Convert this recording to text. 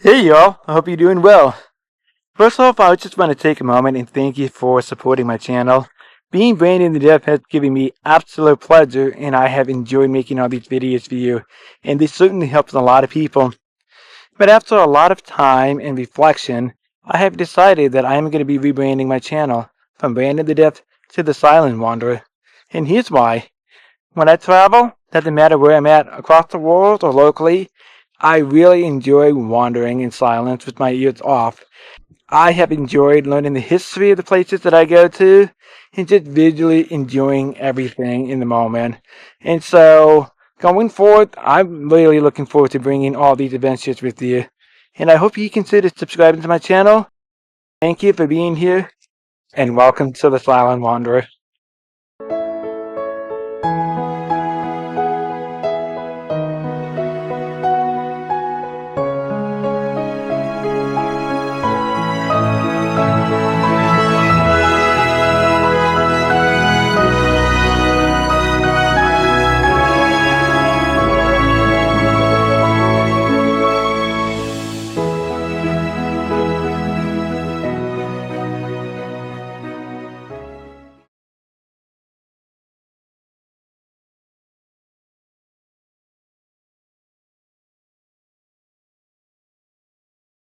Hey y'all, I hope you're doing well. First off, I just want to take a moment and thank you for supporting my channel. Being Brandon the Deaf has given me absolute pleasure and I have enjoyed making all these videos for you, and this certainly helps a lot of people. But after a lot of time and reflection, I have decided that I am going to be rebranding my channel from Brandon the Deaf to The Silent Wanderer. And here's why. When I travel, doesn't matter where I'm at across the world or locally, I really enjoy wandering in silence with my ears off. I have enjoyed learning the history of the places that I go to and just visually enjoying everything in the moment. And so, going forward, I'm really looking forward to bringing all these adventures with you. And I hope you consider subscribing to my channel. Thank you for being here, and welcome to The Silent Wanderer.